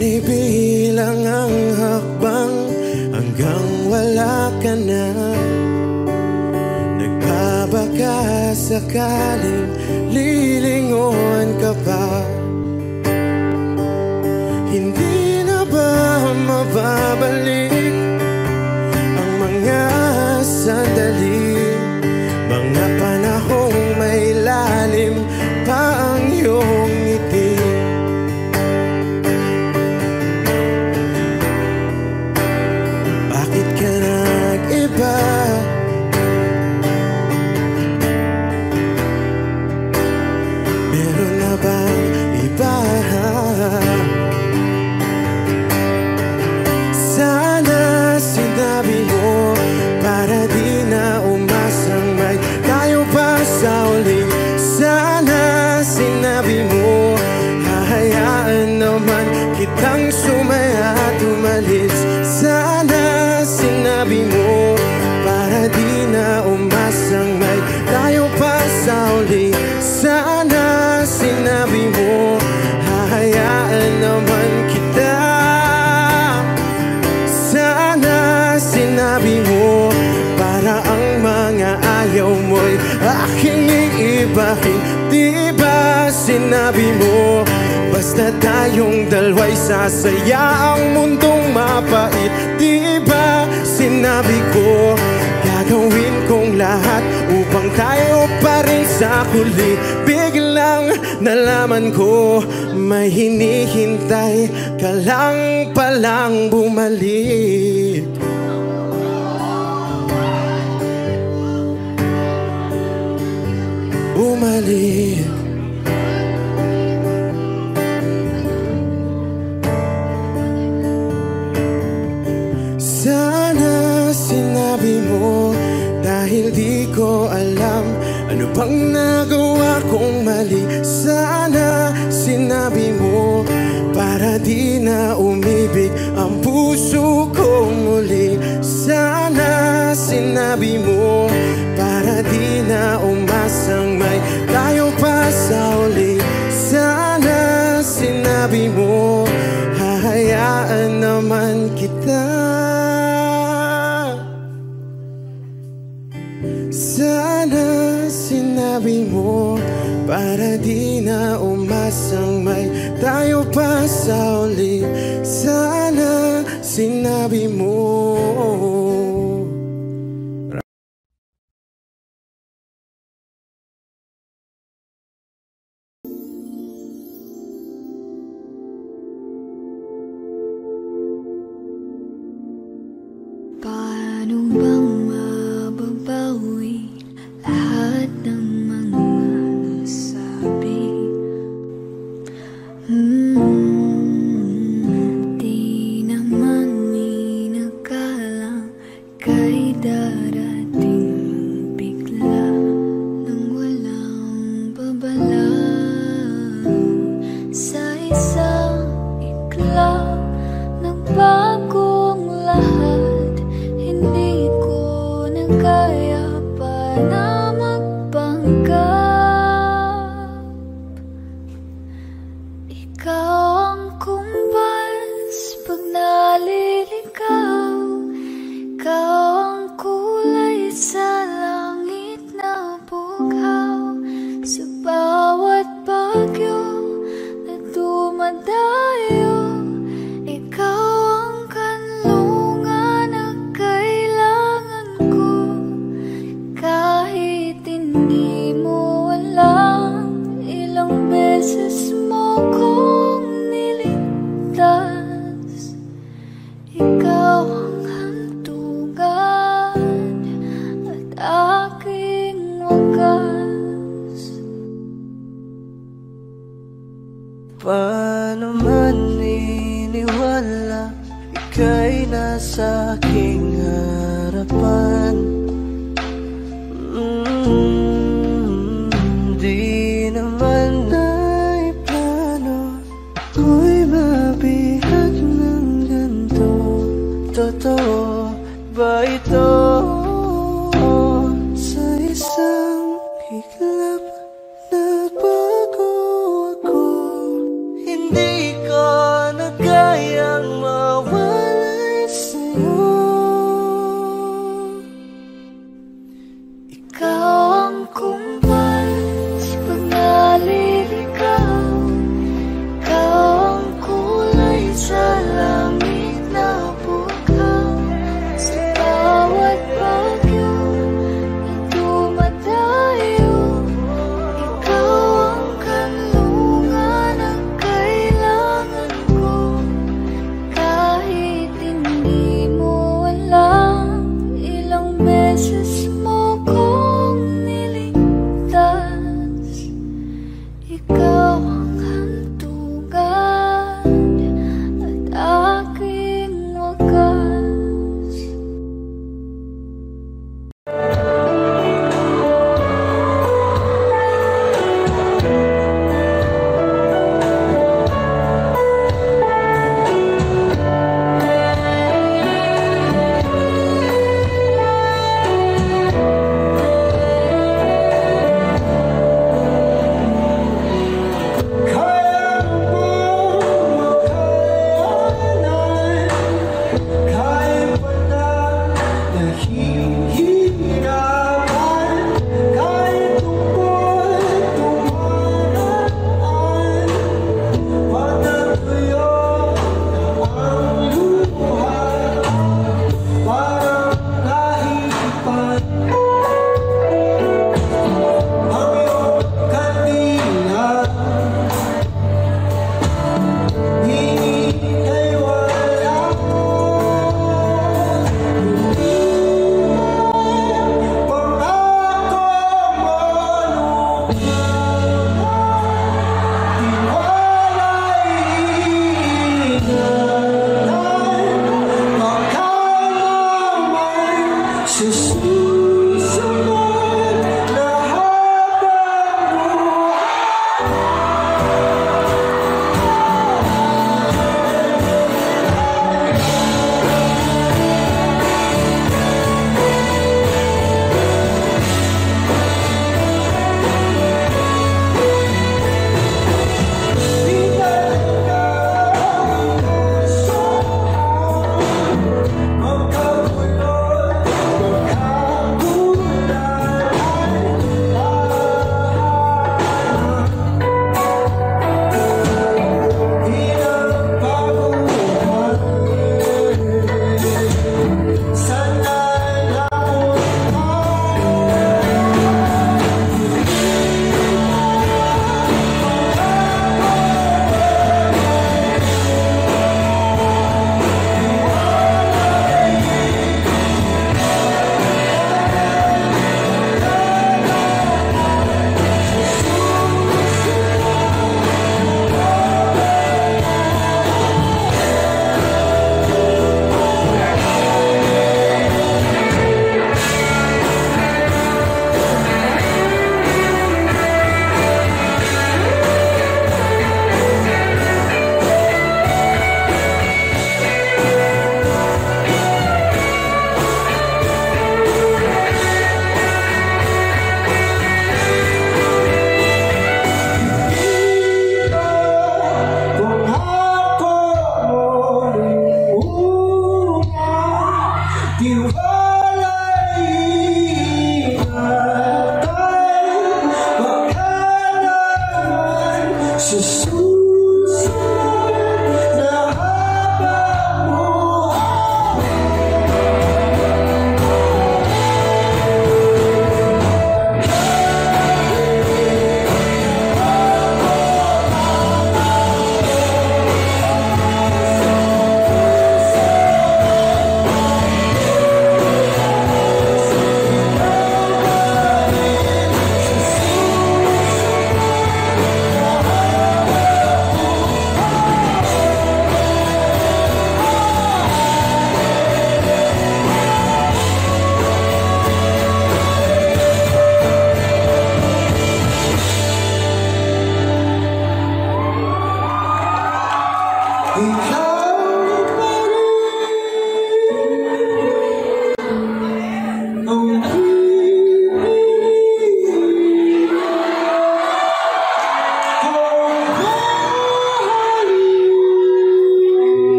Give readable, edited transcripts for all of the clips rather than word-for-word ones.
Binibilang ang hakbang hanggang wala ka na. Nagbabaka sakaling lilingon ka pa. Hindi na ba mababalik ang mga sandali, mga panahong may lalim pa ang iyong ngiti? Bakit ka nag-iba? Meron na bang iba? Sana sinabi mo para di na umasang may tayo pa sa uli. Sana sinabi mo hahayaan naman kitang sumaya at umalis. Sana sinabi mo para di na umasang may tayo pa sa uli. Sana sinabi mo hahayaan naman kita. Sana sinabi mo para ang mga ayaw mo'y aking iibahin. Di ba sinabi mo basta tayong dalawa'y sasaya ang mundong mapait? Di ba sinabi ko gagawin kong lahat upang tayo pa rin sa huli? Biglang nalaman ko may hinihintay ka lang palang bumalik. Bumalik. Sana sinabi mo dahil di ko alam ano bang nagawa kong mali. Sana sinabi mo para di na umibig ang puso ko muli. Sana sinabi mo para di na umasang may tayo pa sa uli. Sana sinabi mo hahayaan naman kita. Sana sinabi mo para di na umasang may tayo pa sa uli. Sana sinabi mo. Paano bang mababawi lahat ng mga nasabi? Di naman inakalang kay darating bigla nang walang babala. Sa isang iglap nagbagong lahat. Hindi ko na kaya pa na magpanggap. Ikaw ang kumbas pag naliligaw. Ikaw ang kulay sa langit na bughaw. Sa bawat bagyo na dumadayo, ikaw ang kanlungan na kailangan ko. Kahit hindi mo alam, ilang beses mo kong niligtas. Ikaw ang hantungan at aking wagas. Paano man iniwala ika'y nasa aking harapan? Di naman naiplano ako'y mabihat ng ganito. Totoo ba ito? Sa isang iglap nagbago ako. Hindi ko na kaya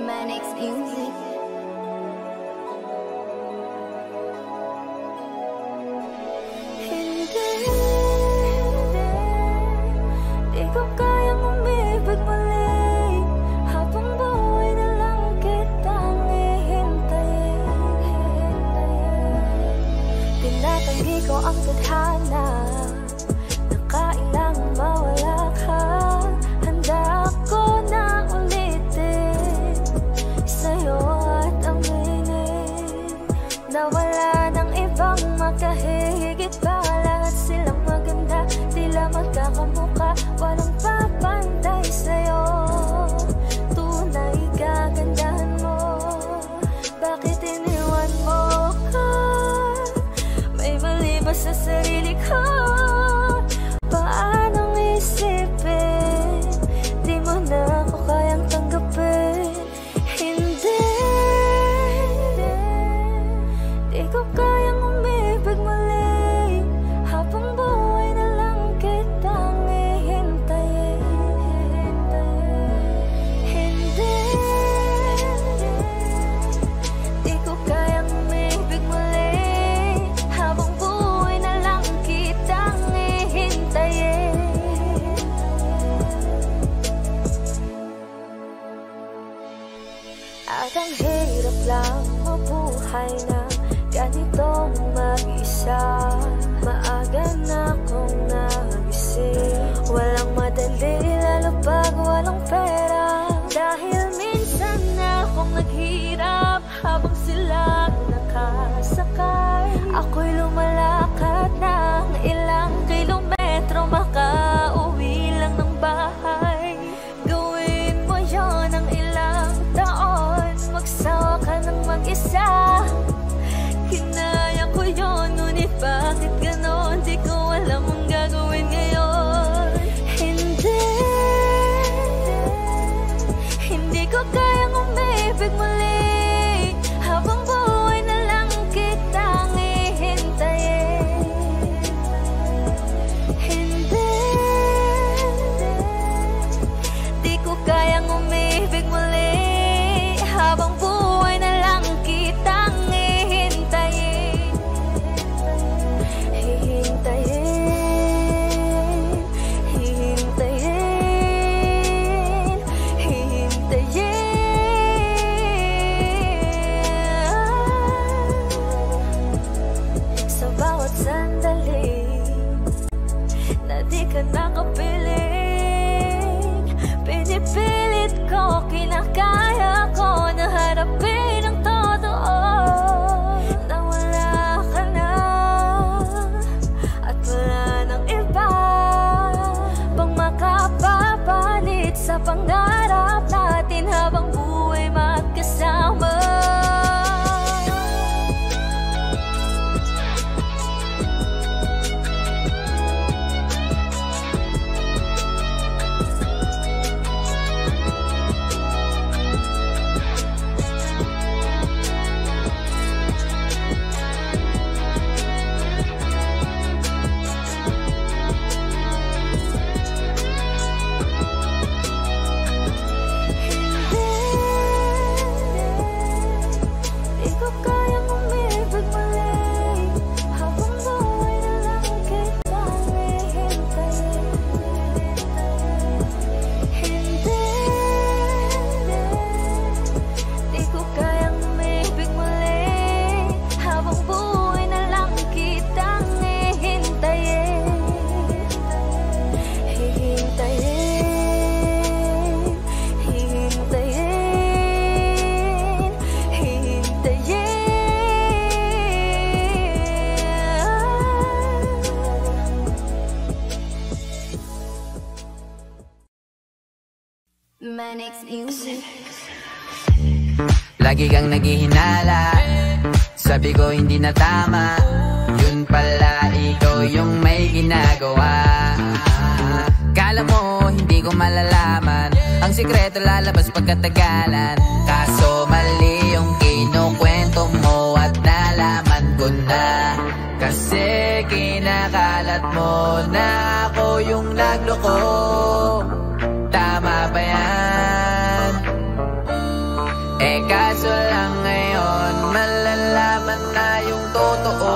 Manix Music. Hindi, di ko kayang umibig muli. Habang buhay na lang kitang hihintayin. Tinatanggi ko ang tadhana na kailangang mawala ka. Handa ako na ulitin sa'yo at aminin na wala ng ibang makahigit pa. Lahat silang maganda, tila magkakamuka, walang papantay sa'yo. Tunay kagandahan mo, bakit iniwan mo ka? May mali ba sa sarili ko? Paanong isipin? Di mo na ako kayang tanggapin. Hindi, di ko kayang umibig muli. Habang buhay na lang kitang hihintayin. Hindi, di ko kayang umibig muli. Habang buhay na lang kitang hihintayin. At ang hirap lang mabuhay na ganito. Lagi kang naghihinala, sabi ko hindi na tama. Yun pala ikaw yung may ginagawa. Kala mo hindi ko malalaman, ang sikreto lalabas pagkatagalan. Kaso mali yung kinukwento mo at nalaman ko na. Kasi kinakalat mo na ako yung nagloko. Tama ba yan? Eh kaso lang ngayon malalaman na yung totoo.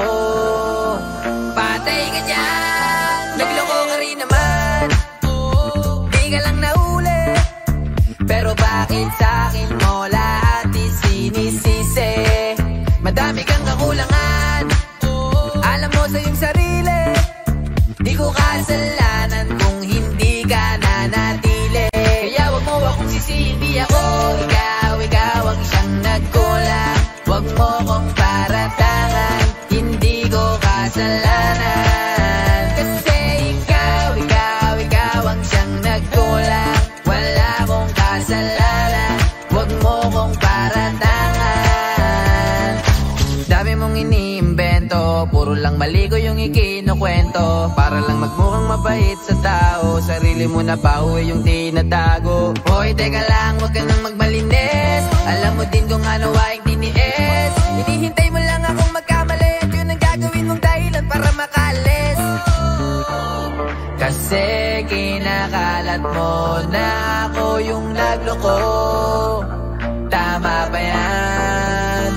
Patay ka dyan, nagloko ka rin naman. Di ka lang nahuli, pero bakit sa'kin mo lahat isinisisi? Madami kang kakulangan, alam mo sa iyong sarili. Di ko kasalanan kung hindi ka nanatili. Kaya wag mo akong sisihin, di ako ikaw ang siyang nagkulang. Wag mo kong paratangan, hindi ko kasalanan. Kasi ikaw ang siyang nagkulang. Wala akong kasalanan, wag mo kong paratangan. Dami mong iniimbento, puro lang mali ko yung ikinukwento. Para lang magmukhang mabait sa tao, sarili mo na pauwi yung tinatago. Hoy, teka lang, wag ka nang magmalinis. Alam mo din kung ano aking tiniis. Hinihintay mo lang akong magkamali, at yun ang gagawin mong dahilan para makalis. Kasi kinakalat mo na ako yung nagloko. Tama ba yan?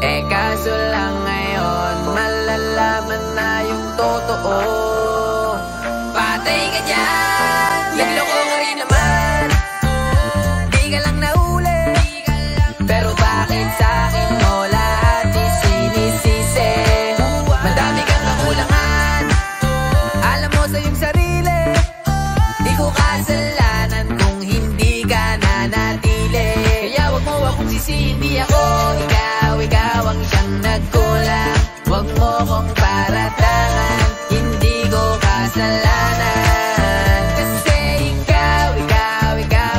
Eh kaso lang ngayon malalaman na yung totoo. Patay ka dyan, nagloko ka rin naman. Di ka lang nahuli, pero bakit sa'kin mo lahat isinisisi? Madami kang kakulangan, alam mo sa iyong sarili. Di ko kasalanan kung hindi ka nanatili. Kaya wag mo akong sisihin, di ako ikaw ang siyang nagkulang. Wag mo kong paratangan, hindi ko kasalanan. Kasi ikaw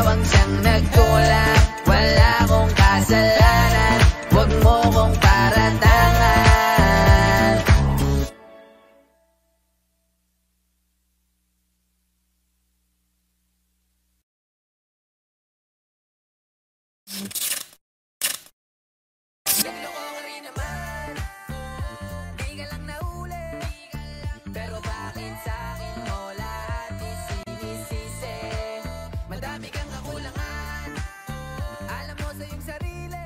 ang siyang nagkulang. Wala akong kasalanan, wag mo kong paratangan. Nagloko ka rin naman, di ka lang nahuli, pero bakit sa'kin mo lahat isinisisi? Madami kang kakulangan, alam mo sa iyong sarili.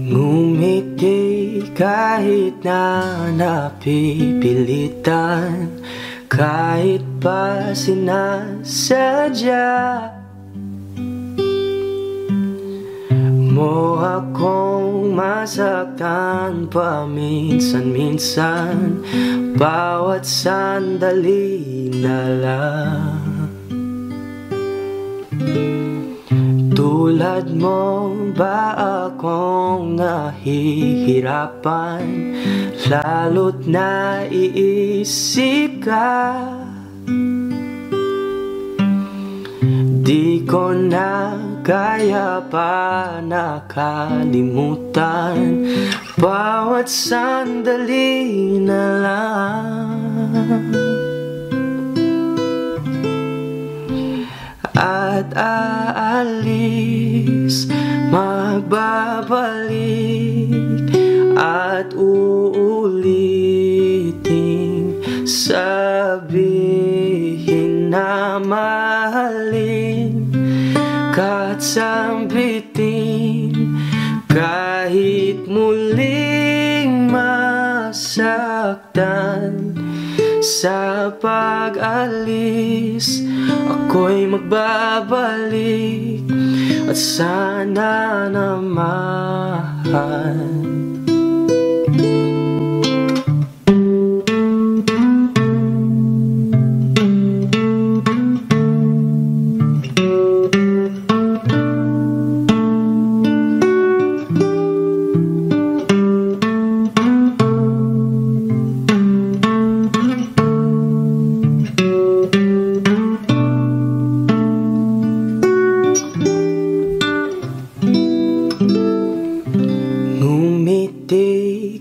Ngumiti kahit na napipilitan, kahit pa sinasadya mo akong masaktan paminsan-minsan. Bawat sandali na lang, tulad mo ba akong nahihirapan, lalo't naiisip ka. Di ko na kaya pa nakalimutan, bawat sandali na lang. At aalis, magbabalik, at uulitin, sabihin na mahalin, ka't sambitin, kahit muling masaktan. Sa pag-alis, ako'y magbabalik at sana naman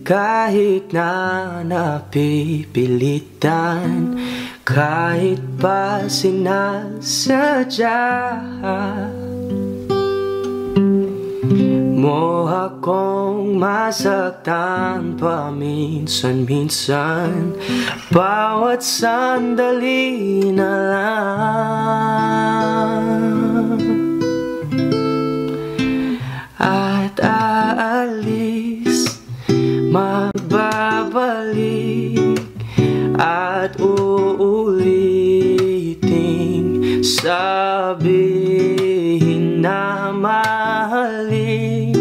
kahit na napipilitan, kahit pa sinasadya mo akong masaktan paminsan-minsan, bawat sandali na lang at aalis, magbabalik at uuliting sabihin na mahalin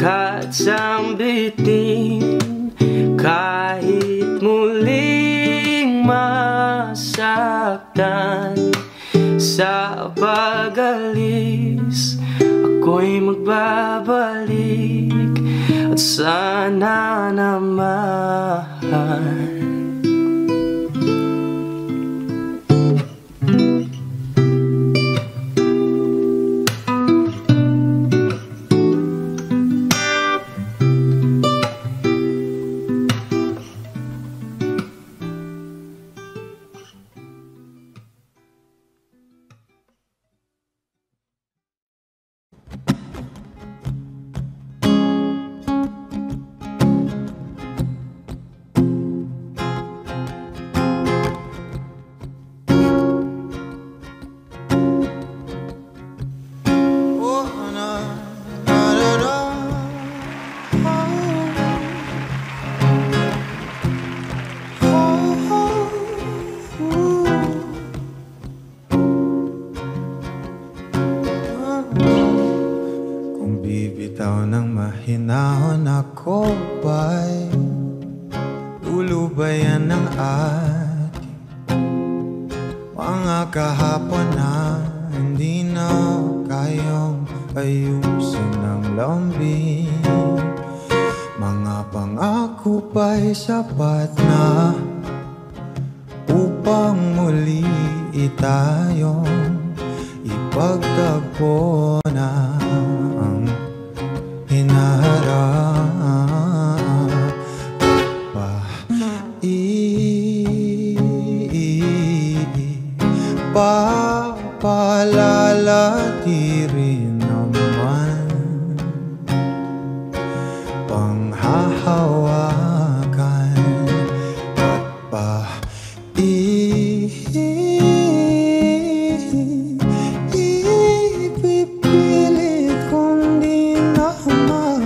kahit sambitin, kahit muling masaktan. Sa pag-alis, ako'y magbabalik at sana naman hinahon ako ba'y lulubayan ng ating mga kahapon na hindi na kayang ayusin ng lambing? Mga pangako ba'y sapat na upang muli tayong ipagtagpo na ang hinaharap pa? Papalalati rin naman panghahawakan at ipipilit kong di naman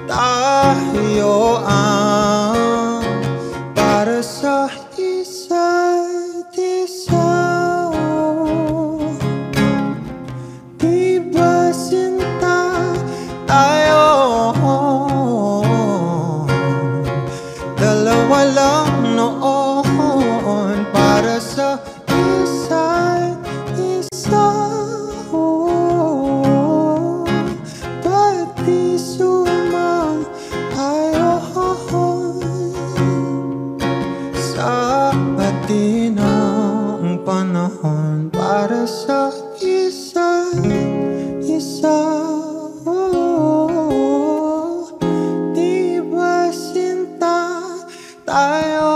tayo ang para sa isa't isa. Di ba sinta tayo? Dalawa lang noon para sa isa't isa. Ba't di sumang tayo sa atin ang panahon para sa isa't isa? Di ba sinta tayo?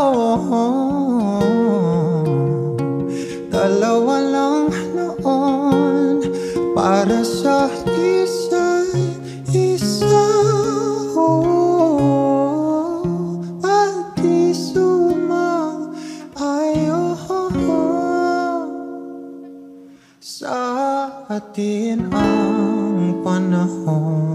Dalawa lang noon para sa isa't isa. At di sumang ayaw sa atin ang panahon.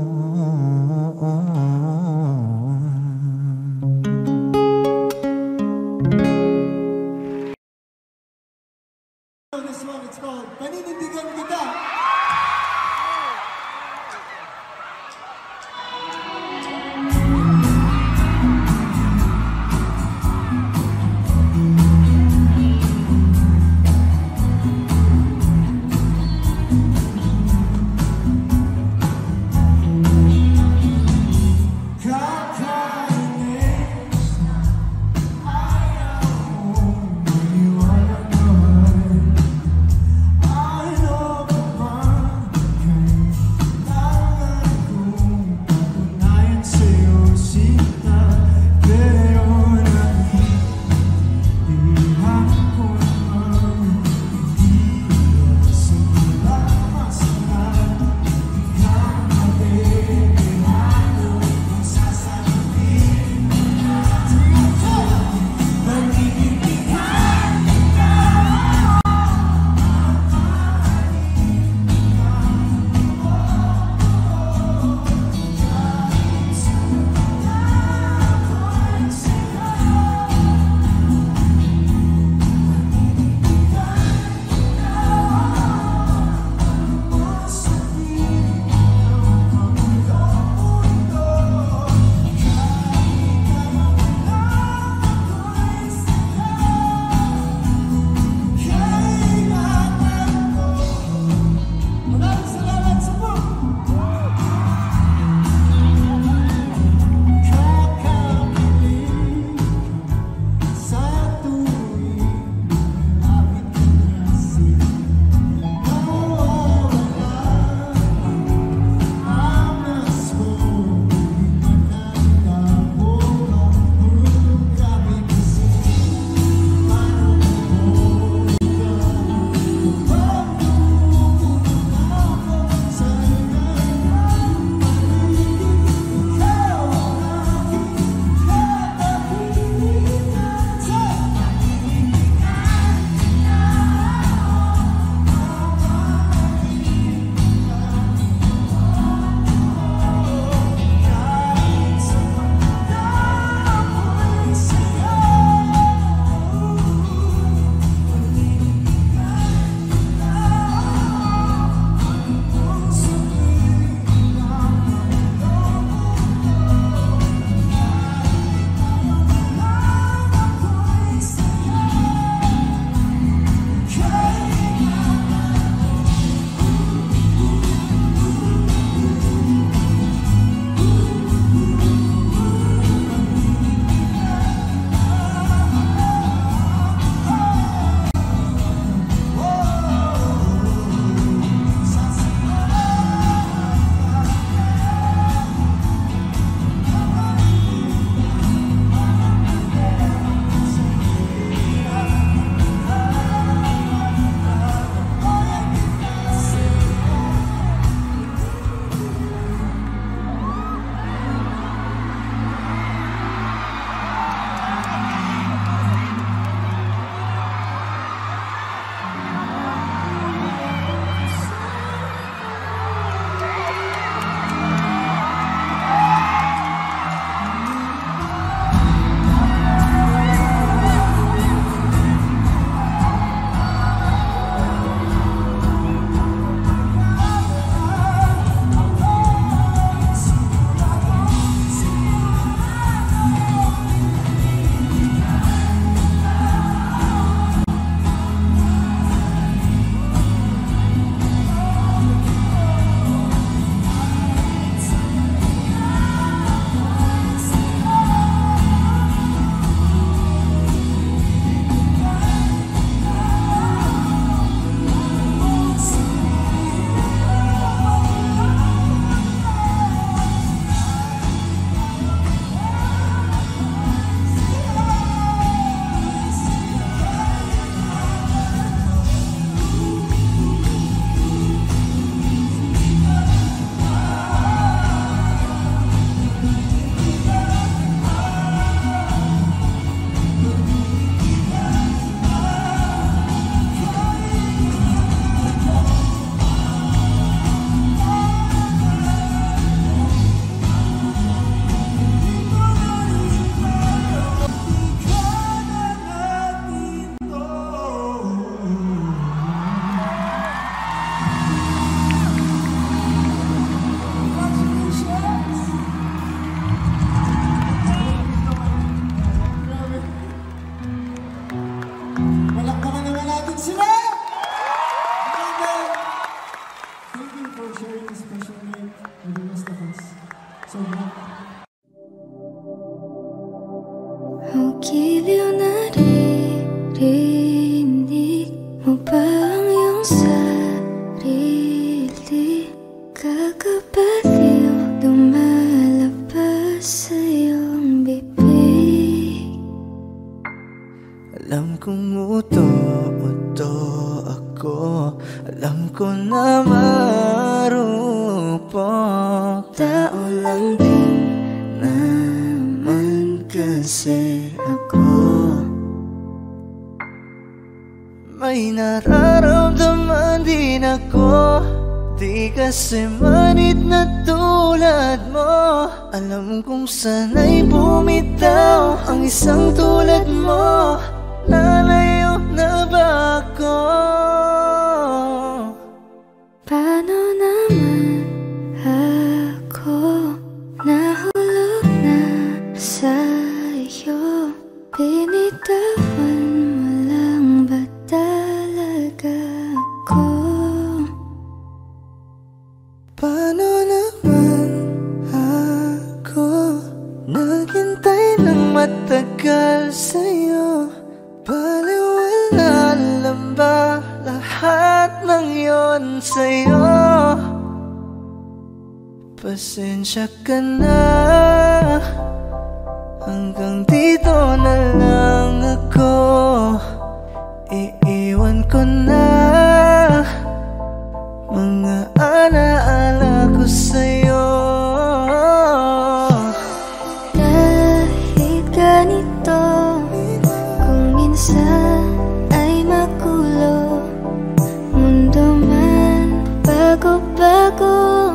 O giliw, naririnig mo ba ang iyong sarili? Kakabaliw, lumalabas sa iyong bibig. Alam kong uto-uto ako, alam ko na marupok. Tao lang din naman kasi ako. May nararamdaman din ako, di kasi manid na tulad mo. Alam kong sana'y bumitaw ang isang tulad mo. Lalayo na ba ako? Paano naman ako nahulog na sa'yo? Binitawan mo lang ba talaga ako? Paano naman ako naghintay ng matagal sa'yo? Baliwala lang ba lahat ng yon sa'yo? Pasensya ka na, hanggang dito na lang ako. Iiwan ko na mga alaala ko sa'yo. Kahit ganito, kung minsan ay magulo, mundo man bago-bago,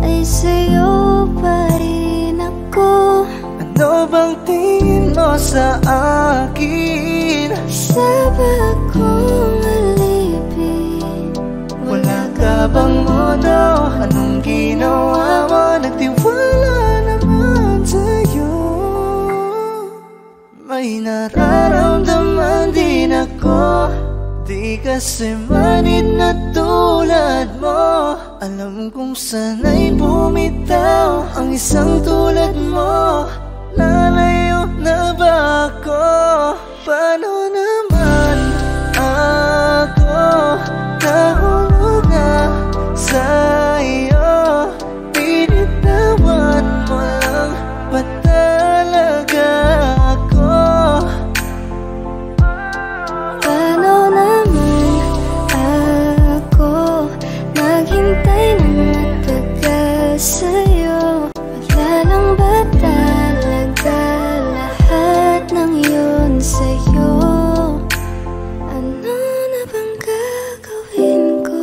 ay sa'yo pa rin ako. Ano bang tingin mo sa akin? Saba kong alipin. Wala ka bang modo? Anong ginawa mo? Nagtiwala naman sa'yo. May nararamdaman din ako, di kasi manid na tulad mo. Alam kong sana'y bumitaw ang isang tulad mo. Lalayo na ba ako? Paano naman ako nahulog na sa'yo? Binitawan mo lang ba talaga ako? Paano naman ako naghintay ng matagal sa'yo? Wala lang ba talaga lahat ng yun sa'yo? Ano na bang gagawin ko?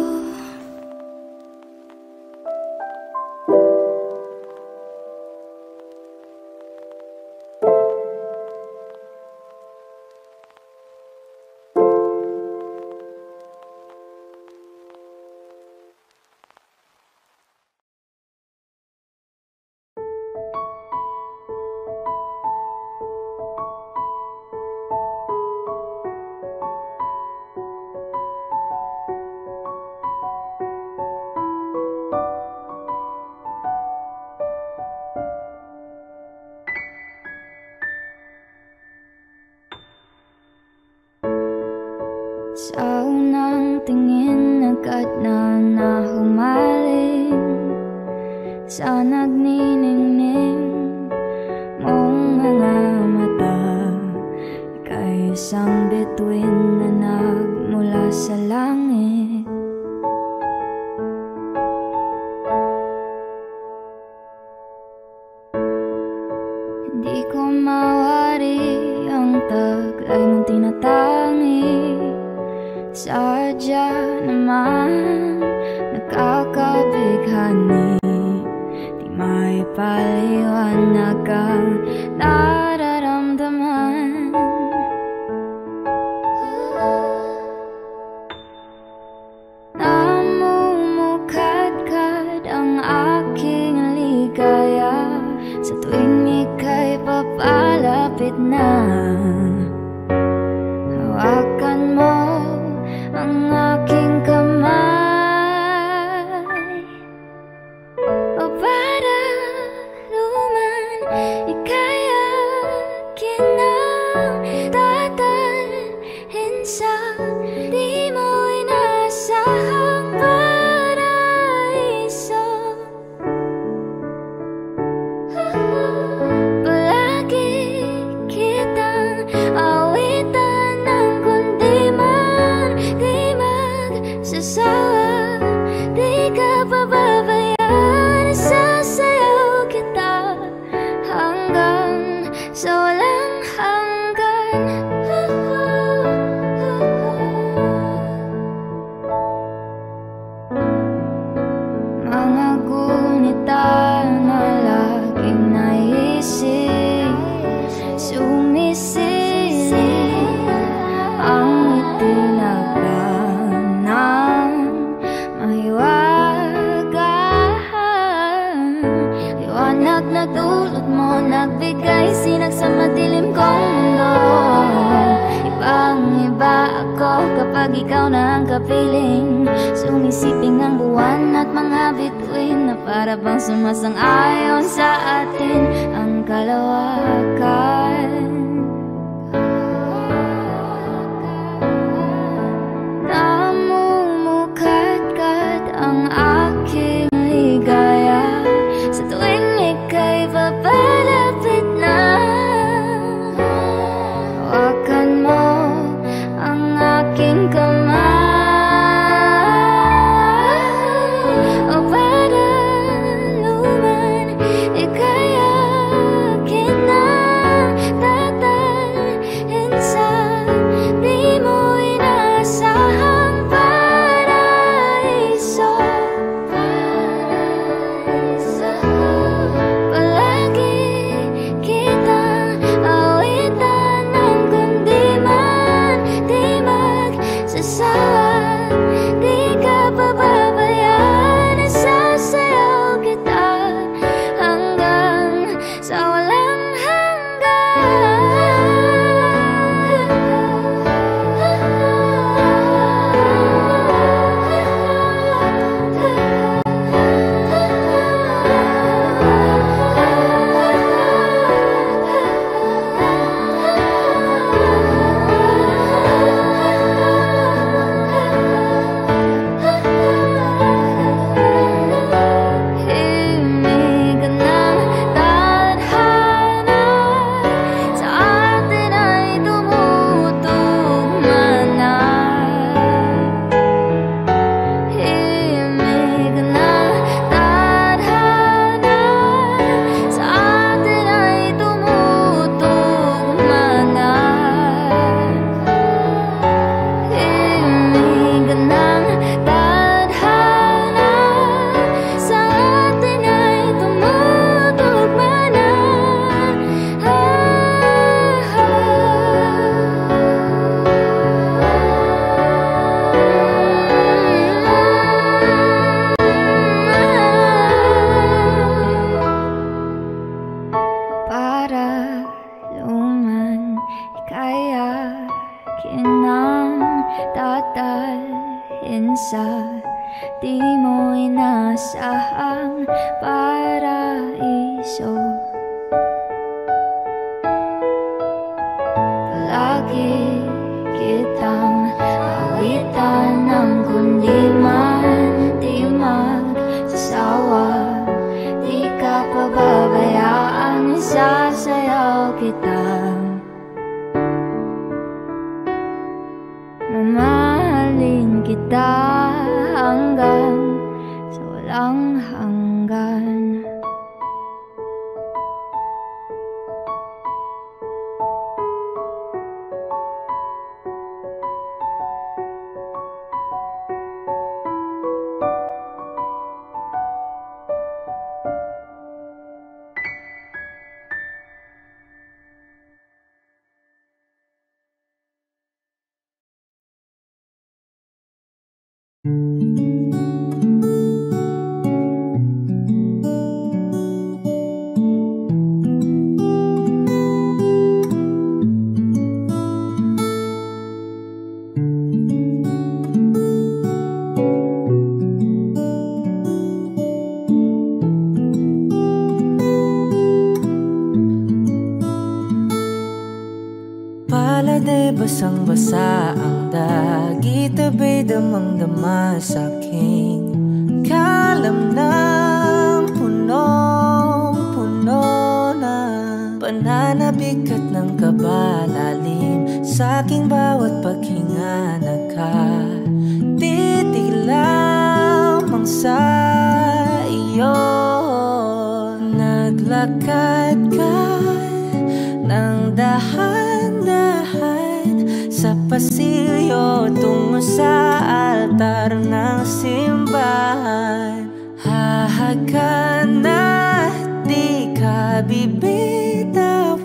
Sa unang tingin agad na nahumaling sa nagniningning mong mga mata. Ika'y isang bituin na nagmula sa langit. Hindi ko mawari ang taglay mong tinatangi. Sadya naman nakakabighani, di maipaliwanag ang nararamdaman. Namumukadkad ang aking ligaya sa tuwing ika'y papalapit na. Hawakan mo ang aking kamay, o para luman ika'y akin na. sinisili ang itinagdanang mahiwagaan. Liwanag na dulot mo, nagbigay sinag sa madilim kong mundo. Ibang-iba ako kapag ikaw na ang kapiling. Sumisiping ang buwan at mga bituin na para bang sumasang-ayon sa atin ang kalawakan. Namumukadkad ang aking ligaya sa tuwing ika'y papalapit na. Hawakan mo ang aking kamay, o para luman ika'y akin na tatalhin sa di mo inasahang paraiso. Palagi kitang awitan ng kundi man di magsasawa. Di ka pababayaan, isasayaw kita hanggang sa walang himig ng tadhana sa atin ay tumutugma na. Himig ng tadhana sa atin ay tumutugma na. Himig ng tadhana sa atin ay tumutugma na. Para luman ika'y akin nang tatalhin sa di mo inasahang paraiso. Palagi kitang awitan ng kundi man di magsasawa. Di ka pababayaan, isasayaw kita. Mamahalin kita hanggang sa walang hanggan. Palade basang-basa ang dagit, abay damang-dama sa'king kalamnang punong-puno na. Pananabik at ng kabalalim sa'king bawat paghinga, nakatitig lamang sa iyo. Naglakad ka ng dahan-dahan sa pasilyo tungo sa altar ng simbahan. Hahagan at di ka bibitawan,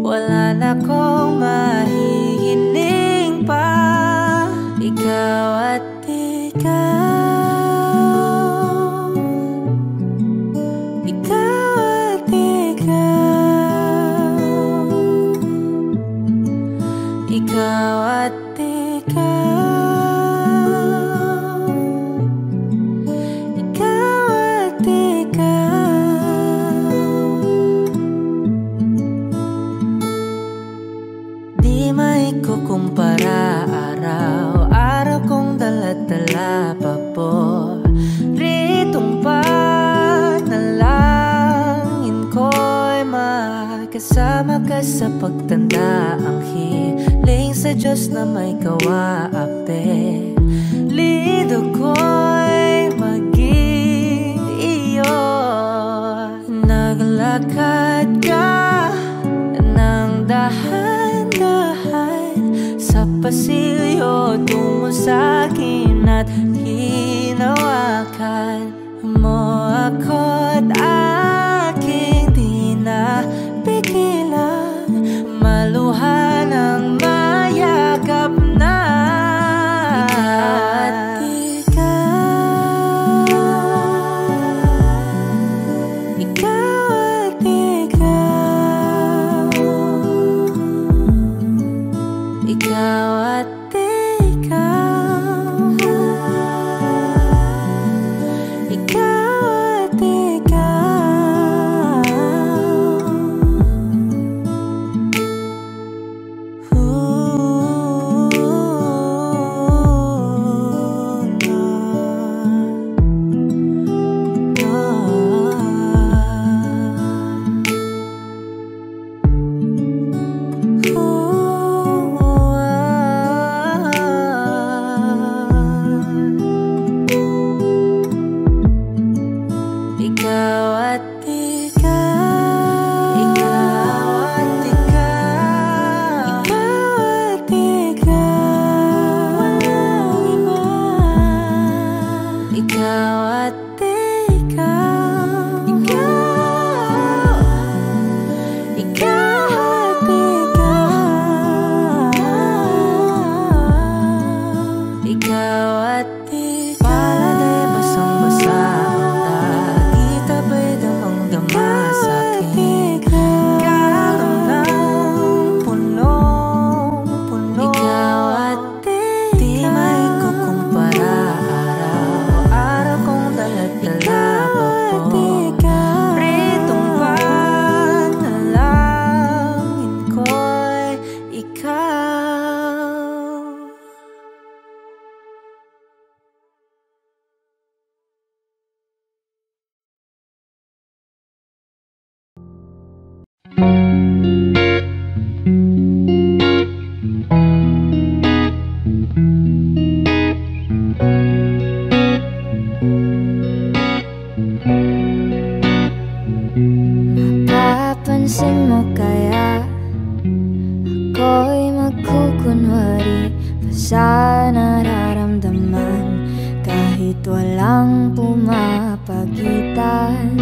wala akong mahihiling pa. Ikaw at ikaw, ikaw at ikaw, ikaw at ikaw, ikaw at ikaw. Di maikukumpara araw-araw kong dala-dala paboritong panalangin ko'y makasama ka sa pagtanda. Ang hiling sa Diyos na may kawaapel, lido ko'y maging iyo. Naglakad ka ng dahan-dahan sa pasilyo tungo sa akin at hinawakan mo ako't aking di napigilan maluha ng mayakap na. Ikaw at ikaw, ikaw at ikaw, ikaw at ikaw. Ikaw at ikaw, ikaw at ikaw, ikaw at ikaw, walang iba. Ikaw at ikaw, ikaw, ikaw at ikaw, ikaw at ikaw. Pala'y basang-basa Napapansin mo kaya ako'y magkukunwari pa sa nararamdaman kahit walang pumapagitan.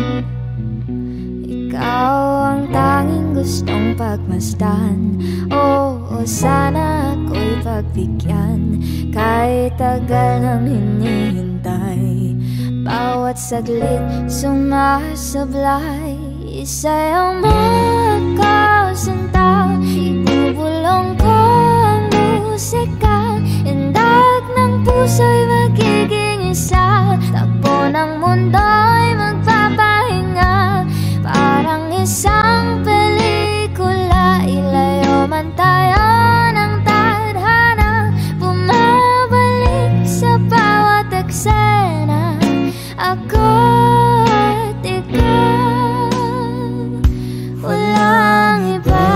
Ikaw ang tanging gustong pagmasdan. Oo, sana ako'y pagbigyan kahit tagal nang hinihintay. Bawat saglit sumasablay, isayaw mo ako sinta. Ibubulong ko ang musika, indag ng puso'y magiging isa. Takbo ng mundo'y magpapahinga, parang isang pelikula. Ilayo man tayo ng tadhana, bumabalik sa bawat eksena. Ako at ikaw, walang iba.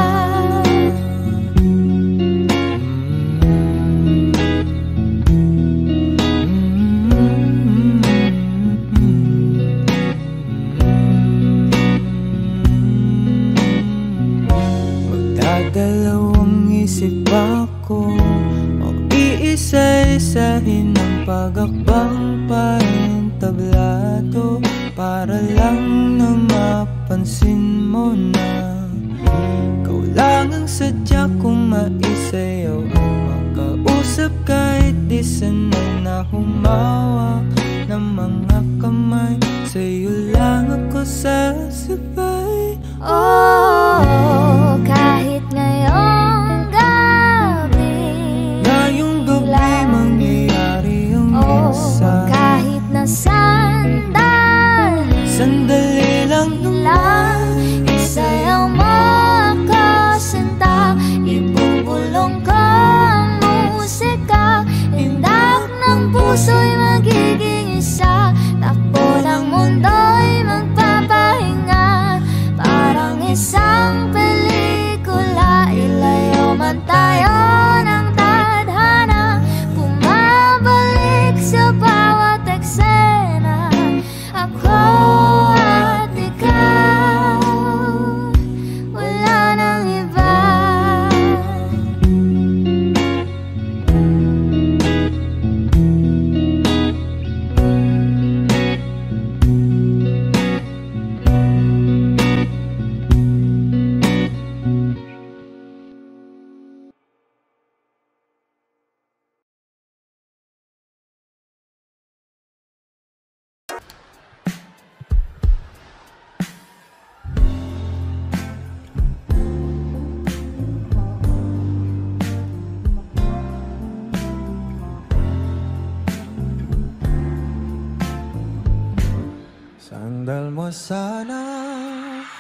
Magdadalawang isip ako, mag-iisa-isahin ang pag-akbang paentablado para lang na mapansin mo na ikaw lang ang sadya kong maisayaw ang makausap kahit di sanay na humawak ng mga kamay. Sa'yo lang ako sasabay. Oh, kahit ngayong gabi, ngayong gabi mangyayari ang minsan. kahit na sandali lang isayaw mo ako sinta. Ibubulong ko ang musika, indak ng puso'y magiging isa. Takbo ng mundo'y magpapahinga, parang isang pelikula. Ilayo man tayo ng tadhana, bumabalik sa bawat eksena. Ako at ikaw, wala nang iba. Sandal mo sana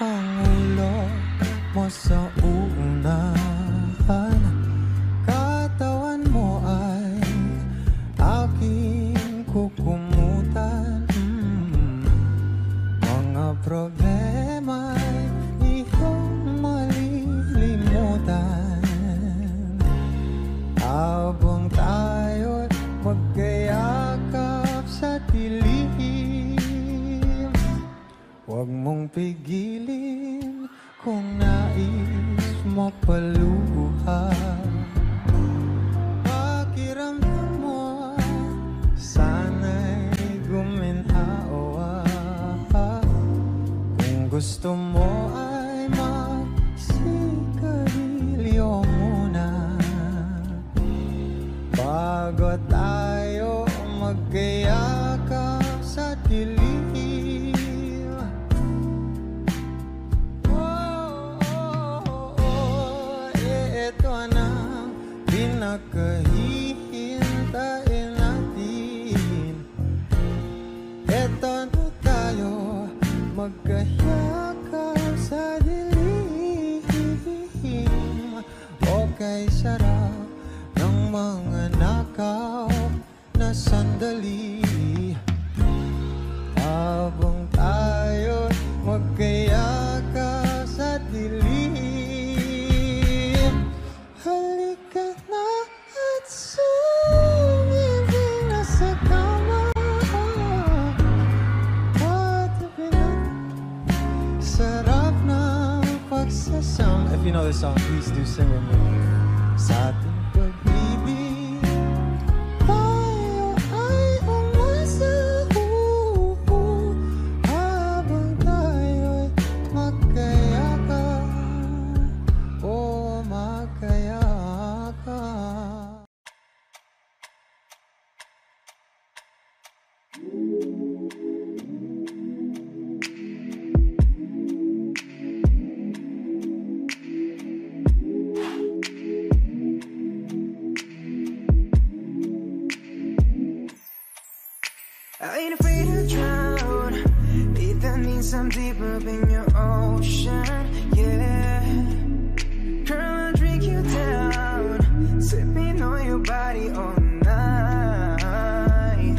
ang ulo mo sa unahan, katawan mo ay aking kukumutan. Mga problema'y iyong malilimutan habang tayo'y magkayakap sa dilim. Huwag mong pigilin kung nais mo paluha. Pakiramdam mo sana'y guminhawa. Kung gusto mo ay magsigarilyo muna bago tayo magkayakap sa dilim. Pinakahihintayin natin, eto na tayo magkayakap sa dilim. Okay, sarap ng mga nakaw na sandali habang tayo magkayakap sa dilim. Halika na at sumibig na sa kama, patabinan, sarap ng pagsasama. If you know this song, please do sing with me. Sa ating pag-ibig, tayo ay umasahuhu habang tayo'y magkayakap. Oh, magkayakap. I ain't afraid to drown. That means I'm deep up in your ocean, yeah. Girl, I'll drink you down, sipping on your body all night.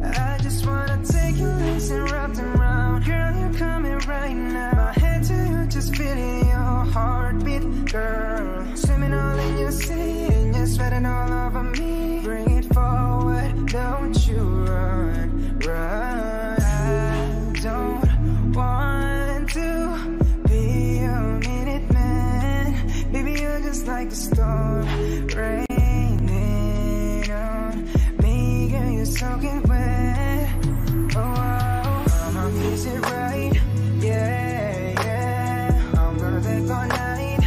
I just wanna take your legs and wrap them around. Girl, you're coming right now. My head to you, just feeling your heartbeat, girl. Swimming all in your sea, and you're sweating all over me. Bring it forward, don't you run, run. I don't want to be a minute man. Baby, you're just like a storm raining on me. Girl, you're soaking wet. Oh, is it right? Yeah, yeah. I'm gonna take all night.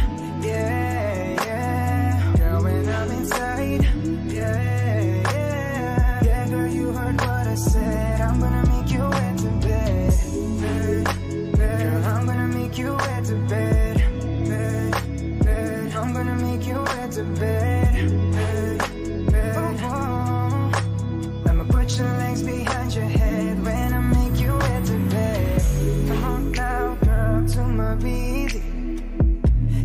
wet to bed. I'ma put your legs behind your head when I make you wet to bed. Come on now, girl, to my busy.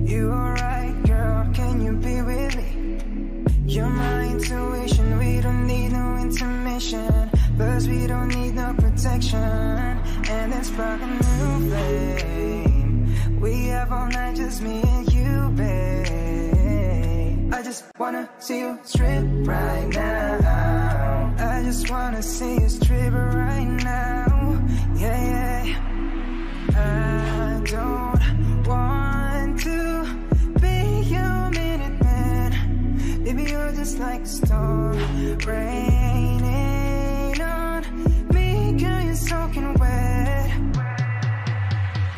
You alright, girl? Can you be with me? You're my intuition. We don't need no intermission, but we don't need no protection. And let's spark a new flame. We have all night, just me and you, babe. I just wanna see you strip right now. I just wanna see you strip right now. Yeah, yeah. I don't want to be your minute man. Baby, you're just like a storm raining on me. Girl, you're soaking wet.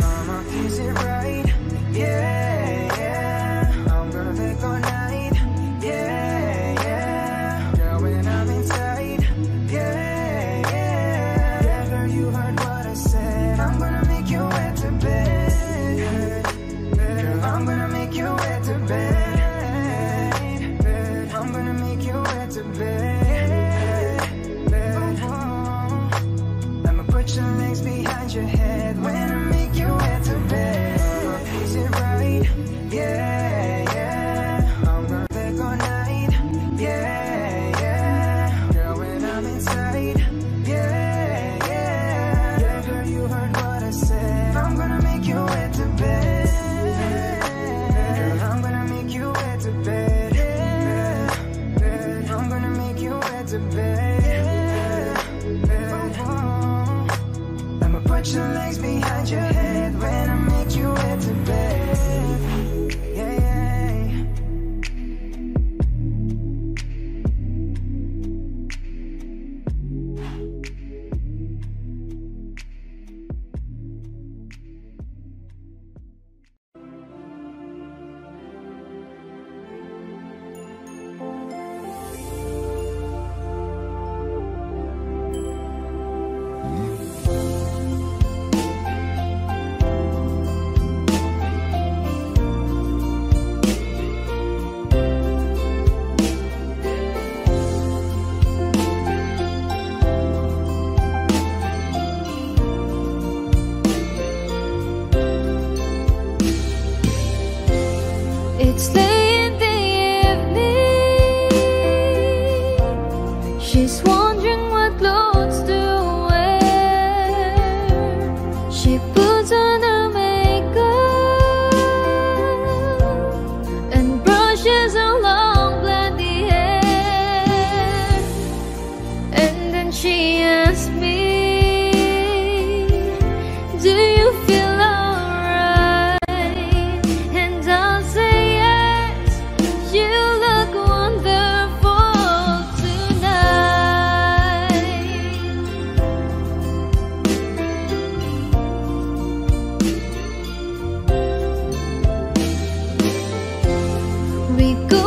I'ma kiss it right. Yeah, yeah. I'm gonna take all night. Yeah, yeah. Girl, when I'm inside. Yeah, yeah. Yeah, girl, you heard what I said. I'm gonna make you wet to bed. Girl, I'm gonna make you wet to bed. I'm gonna make you wet to bed. I'ma put your legs behind your head when I make you wet to bed. Is it right? Yeah, yeah. I'm gonna take all night. Yeah, yeah. Girl, when I'm inside. Yeah, yeah. Yeah, girl, you heard what I said. I'm gonna make you wet to bed. Girl, I'm gonna make you wet to bed. I'm gonna make you wet to bed. I'ma put your legs behind your head when I make you wet to bed. Yeah, yeah. It's late in the evening. She's wondering what clothes to wear. She puts on her makeup and brushes her long blondy hair. And then she asks me, do you feel alright? And I'll say, you look wonderful tonight. We go